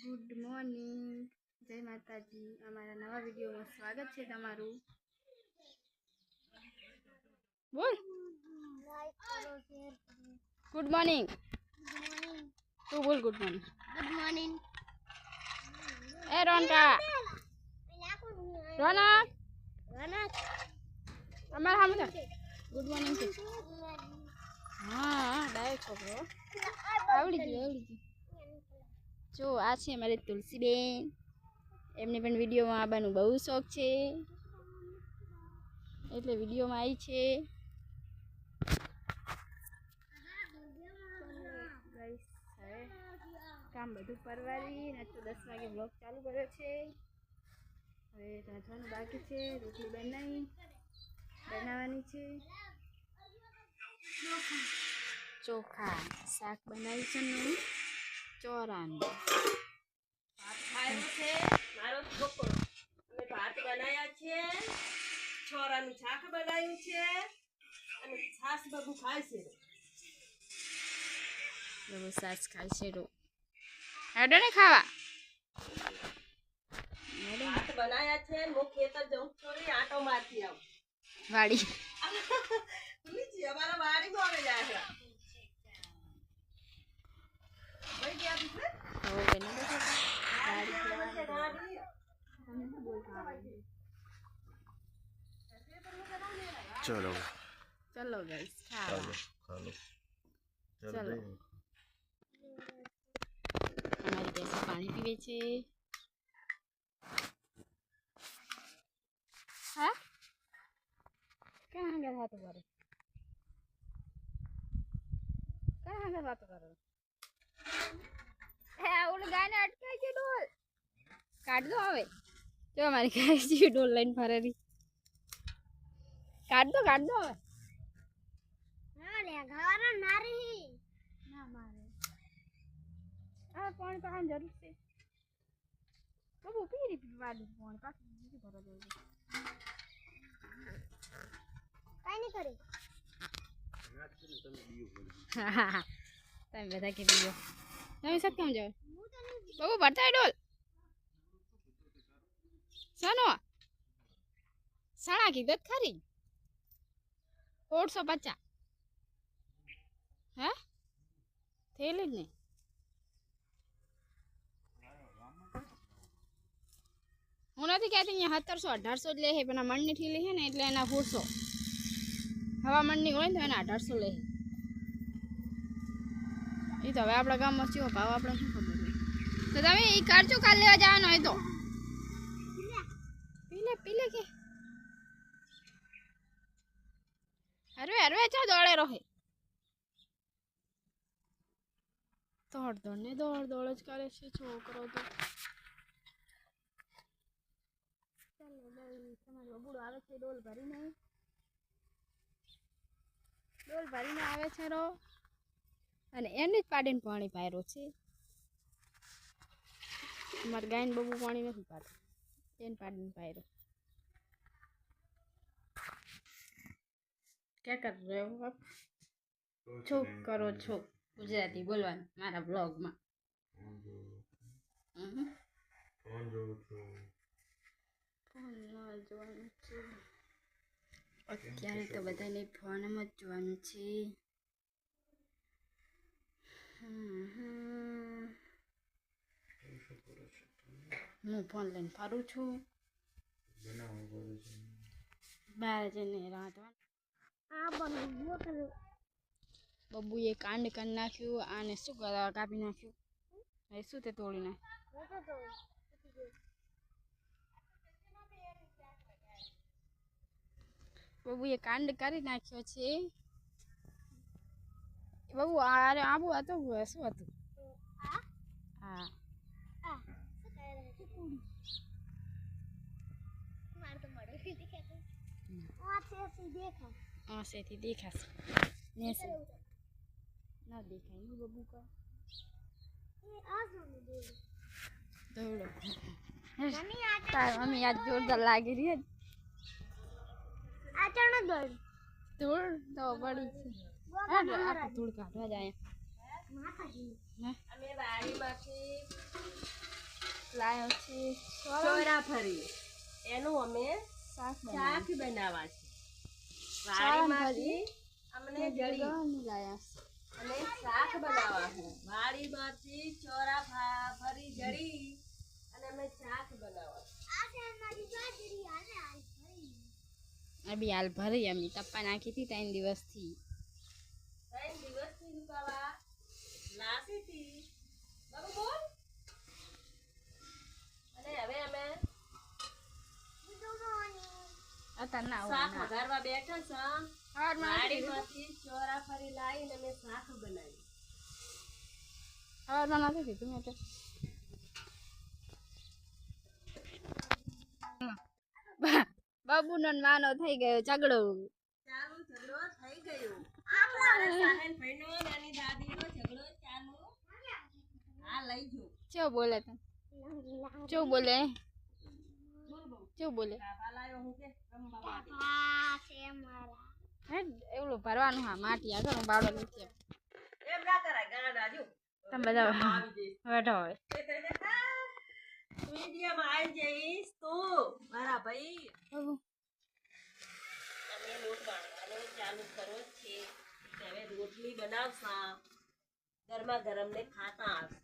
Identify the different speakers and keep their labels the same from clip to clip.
Speaker 1: Good morning, જય માતાજી। અમારા નવા વિડીયોમાં સ્વાગત છે તમારું। બોલ ગુડ મોર્નિંગ। તું બોલ ગુડ મોર્નિંગ।
Speaker 2: Good morning.
Speaker 1: ए रोनका रोनक અમારા સામે ગુડ મોર્નિંગ છે। હા ડાયરેક્ટ છોકરો આવડી ગયું। જો આ છે અમારી તુલસીબેન, એમને પણ વિડીયોમાં આવવાનું બહુ શોખ છે એટલે વિડીયોમાં આવી છે। ગાઈસ હવે કામ બધું પરવારી ને તો 10 વાગે બ્લોગ ચાલુ કર્યો છે। હવે રાંધવાનું બાકી છે, રોટલી બનાવવાની છે, ચોખા શાક બનાવી છે ને ચોરાનું
Speaker 2: भात खायो छे मारो छोकरो। અમે ભાત બનાયા છે, છોરાનું શાક બનાવ્યું છે અને છાસ બબુ ખાય છે।
Speaker 1: બબુ સાસ ખાય છે રો હેડો ને ખાવા।
Speaker 2: ભાત બનાયા છે, હું ખેતર જઉં થોડી આટો મારતી આવું
Speaker 1: વાડી
Speaker 2: નીચે અમારા વાડીમાં આવે જાય છે ભાઈ ગયા છે
Speaker 1: હવે બેને
Speaker 3: चलो
Speaker 1: ચલો ગાઈસ
Speaker 3: खा लो
Speaker 1: ચલો અમારી ભેંસો પાણી પીવે છે। હા ક્યાં હંગાર વાતો કરે, ક્યાં હંગાર વાતો કરે? હે ઓલી ગાયને અટકાઈ ગઈ ડોલ, કાઢ દો હવે। જો અમારી ગાય છે ડોલ લઈને ફરે રહી, કાઢ દો હવે।
Speaker 2: ના લે ઘર મારી
Speaker 1: ના મારે આ પાણી પાવાની જરૂર છે બબુ પીરી પીવાનું પાણી પાછું બીજું ભરવા દેવું
Speaker 2: કાઈ નહીં કરે।
Speaker 1: તમે બધા કે પીઓ તમે સક કેમ જાવ બબુ ભરતા ડોલ સાનો સાણા કીધત ખરી 450 હે થેલી જ ને હું નથી કહેતી અહીંયા 1700 1800 જ લે છે પણ આ મણની ઠીલી છે ને એટલે એના 400 હવા મણની હોય ને તો એના 1800 લે એ તો હવે આપણા ગામમાં ચેવો ભાવ આપણે શું ખબર તો તમે એ કરજો કાલ લેવા જવાનો હોય તો પીલે કે હરવે ચા દોડે રહે દોડ જ કરે છે છોકરો તો। ચાલો ભાઈ તમારો બબુડો આવે છે ડોલ ભરીને આવે છે રો અને એને જ પાડીને પાણી પાયરો છે। અમારે ગાયને બબુ પાણી નથી પાડતું, એને પાડીને પાયરો। क्या कर रहे हो आप? છો કરો છો ગુજરાતી બોલવાનું મારા બ્લોગમાં। જોવાનું છે અત્યારે તો બધાને ફોનમાં જ જોવાનું છે। હું ફોન લઈને ફરું છું બહાર જઈને રાંધવાનું। બબુએ કાંડ કરી નાખ્યું આને શું કાપી નાખ્યું એ શું તે તોડી નાખ્યું બબુએ કાંડ કરી નાખ્યો છે। બબુ અરે આબુ હતું શું હતું હા सेથી દેખાશે ને ના દેખાય નું બબુ કા દોડો મમ્મી આજ જોરદાર લાગી રહી
Speaker 2: આ ચણો દોડ
Speaker 1: ધૂળ તો પડી છે આ ધૂળ કાઢવા જાય
Speaker 2: માથા અમે વાડીમાંથી
Speaker 1: લાયો છે
Speaker 2: ચોરાફળી. એનું અમે
Speaker 1: શાક
Speaker 2: શાક બનાવવા છે.
Speaker 1: ચારણ
Speaker 2: વાડીમાંથી અમને જડી
Speaker 1: લાયા
Speaker 2: અને શાક બનાવવા છે. વાડીમાંથી ચોરાફળી જડી અને અમે શાક બનાવવા છે.
Speaker 1: અભી હાલ ભરી અમે તપ્પા નાખી હતી 3 દિવસથી.
Speaker 2: 3 દિવસથી રૂપાવા નાસી હતી. બાબુ બોલ. અને હવે અમે
Speaker 1: અત્યારે ના
Speaker 2: શાક
Speaker 1: હોય
Speaker 2: વઘારવા બેઠા છે. વાડીમાંથી ચોરાફળી લાવીને અમે શાક બનાવ્યું.
Speaker 1: હવારમાં નથી કીધું મેં તો. બાબુનો ને માનો થઈ ગયો ઝઘડો.
Speaker 2: ચાલુ ઝઘડો થઈ ગયો. અમારા સાહેલભાઈનો અને એની દાદીનો ઝઘડો ચાલુ. હા લઈ ગયો.
Speaker 1: ચો બોલે તને ચો બોલે ચો બોલે
Speaker 2: બાબા લાયો હું કે રમવા માટે.
Speaker 1: હે એવલું ભરવાનું હા માટી આગળ બાવડો નથી
Speaker 2: એમ ના કરાય ગાડા જો.
Speaker 1: તમે બધા
Speaker 2: આવી
Speaker 1: બેઠો હોય
Speaker 2: જઈશ. મીડિયામાં આવી જઈશ તું મારા ભાઈ.
Speaker 1: બાબુ
Speaker 2: અમે લોટ બાંધવાનો ચાલુ કરો છે. હવે રોટલી બનાવશા. ગરમા ગરમ ને ખાતા આવશે.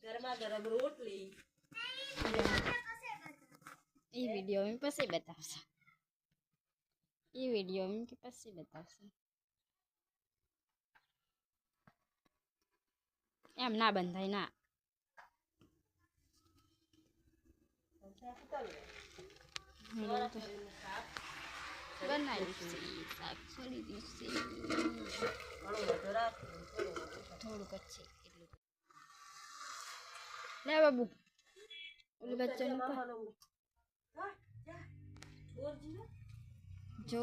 Speaker 2: ગરમા ગરમ રોટલી.
Speaker 1: એ વિડીયો મેં પછી બતાવશે. એ વિડીયો મેં કે પછી બતાવશે. એમ ના બંધાય ના. બનાવી શાક છોડી દીધું થોડુંક જ છે એટલું. લે બાબુ ઓલું બચ્ચાનું જો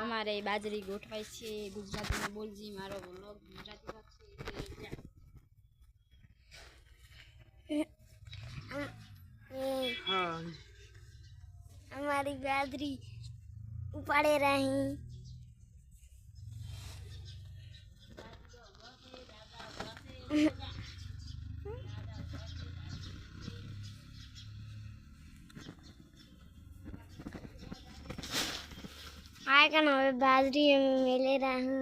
Speaker 1: અમારે બાજરી ગોઠવાય છે. ગુજરાતીમાં બોલજી મારો વ્લોગ ગુજરાતીમાં છે.
Speaker 4: हमारी बाजरी उपाड़े रही. आए का ना बाजरी मेले रहा.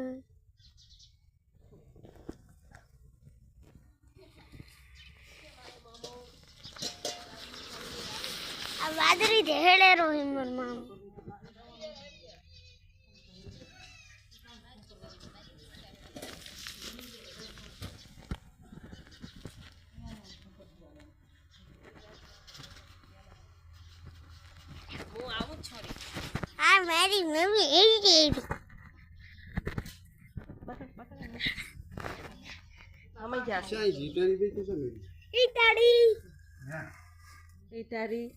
Speaker 4: बाजरी ढेड़े रोही मरमा
Speaker 2: હું આવું જ છોડી.
Speaker 4: हाँ मेरी मम्मी यही
Speaker 2: અમે જાશું.
Speaker 4: इताड़ी
Speaker 2: એ તારી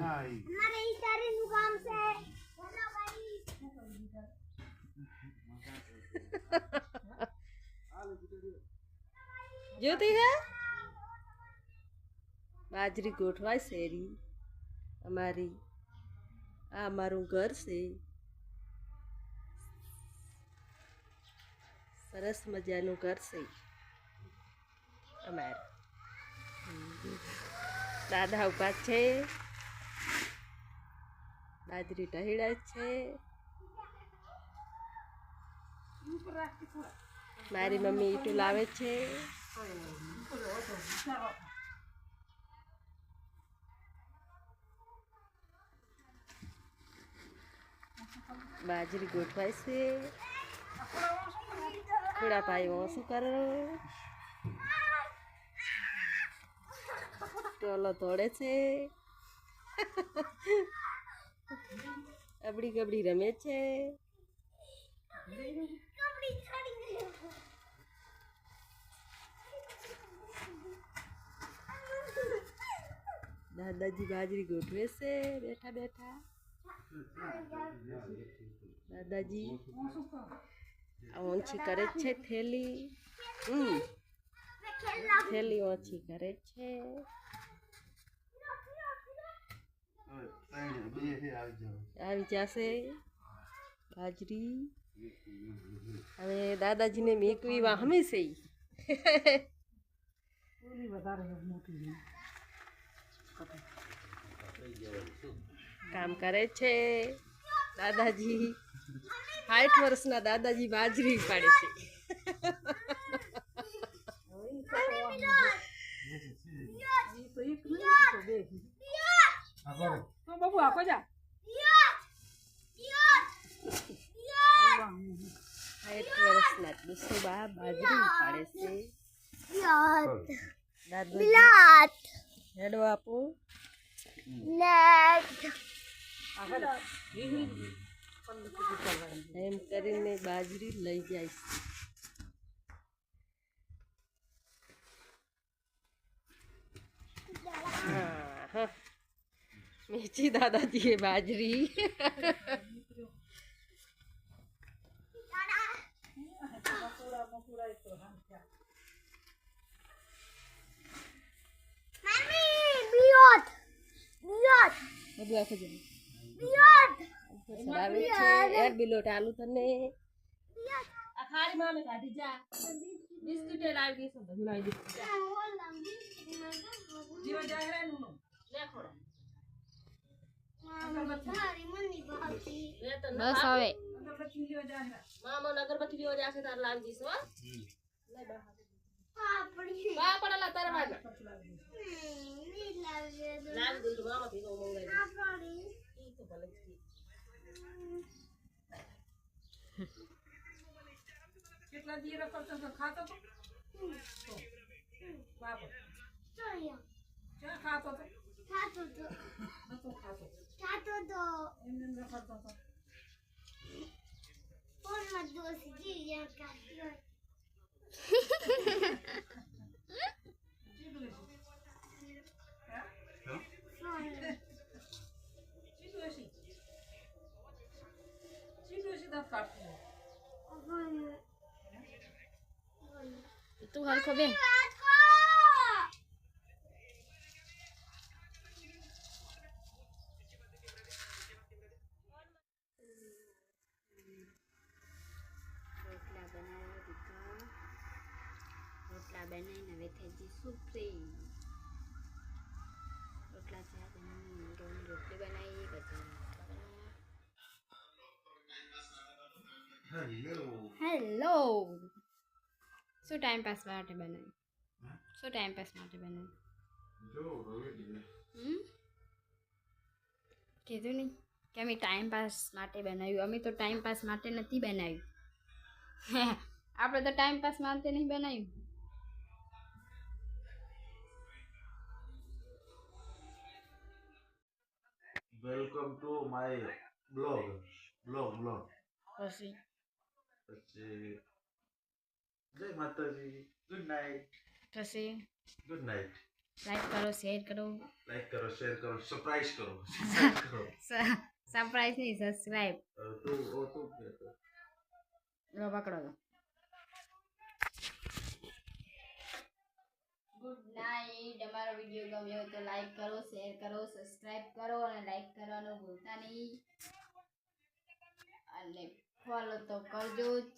Speaker 4: हमारे इताड़ी दुकान से बोलो भाई.
Speaker 2: જોતી હે બાજરી ગોઠવાય શેરી અમારી. આ અમારું ઘર છે. સરસ મજાનું ઘર છે અમારું. દાદા ઉભા છે. બાજરી ટહીડા છે. મારી મમ્મી ઈટું લાવે છે. બાજરી ગોઠવાય છે. થોડા પાયો શું કરો. ટોલો તોડે છે. અબડી ગબડી રમે છે. દાદાજી બાજરી ગોઠવે છે બેઠા બેઠા. દાદાજી ઓછી કરે છે થેલી. થેલી ઓછી કરે છે. આવી જશે બાજરી. હવે દાદાજીને મેકવી વાહમે છે. કામ કરે છે દાદાજી. 60 વર્ષના દાદાજી બાજરી પાડે છે. બાબુ આપો જા. 60 વર્ષના દુસુબા બાજરી પાડે છે. દાદાજી હેડો આપો. એમ કરીને બાજરી લઈ જાય છે. હા, મેચી દાદાજીએ બાજરી. બધું આખું જણ ચડાવે છે. એર બિલોટ આલુ તને આ ખારી મામે કાઢી જા. બિસ્કિટ લાવી દઈશું બધું લાવી દઈશું. જીવા જાહેરા નું લે ખોડા.
Speaker 1: બસ હવે
Speaker 2: મામો અગરબત્તી લેવા જાશે તાર લાવી દઈશું. હો લે બા પડેલા તાર વાડ લાવી દઈશું. મામા ભીનો મંગાવી ઈ તો ભલે જ કેટલા દીરા કરતો તો ખાતો તો બાપો ક્યાં ખાતો તો નતો ખાતો એમને ન કરતો તો
Speaker 1: તું હરખો બેન. રોટલા બનાવીને હવે થઈ જઈ સુપરી. રોટલા થયા રોટલી બનાવી હેલો. શું ટાઈમ પાસ માટે બનાવ્યું? શું ટાઈમ પાસ માટે બનાવ્યું? કીધું નહીં કે અમે ટાઈમ પાસ માટે બનાવ્યું. અમે તો ટાઈમ પાસ માટે નથી બનાવ્યું. આપણે તો ટાઈમ પાસ માટે નહીં બનાવ્યું.
Speaker 3: Welcome to my blog.
Speaker 1: પછી
Speaker 3: જય માતાજી. Good night.
Speaker 1: પછી
Speaker 3: ગુડ નાઇટ.
Speaker 1: લાઈક કરો, શેર કરો.
Speaker 3: લાઈક કરો, શેર કરો, સરપ્રાઈઝ કરો.
Speaker 1: સરપ્રાઈઝ નહીં, સબસ્ક્રાઈબ.
Speaker 3: તું કહેતો
Speaker 1: લો પકડો તો. Good night. અમારો વિડીયો ગમ્યો હોય તો લાઈક કરો, શેર કરો, સબસ્ક્રાઈબ કરો અને લાઈક કરવાનું ભૂલતા નહીં. અને ફોલો તો કરજો જ.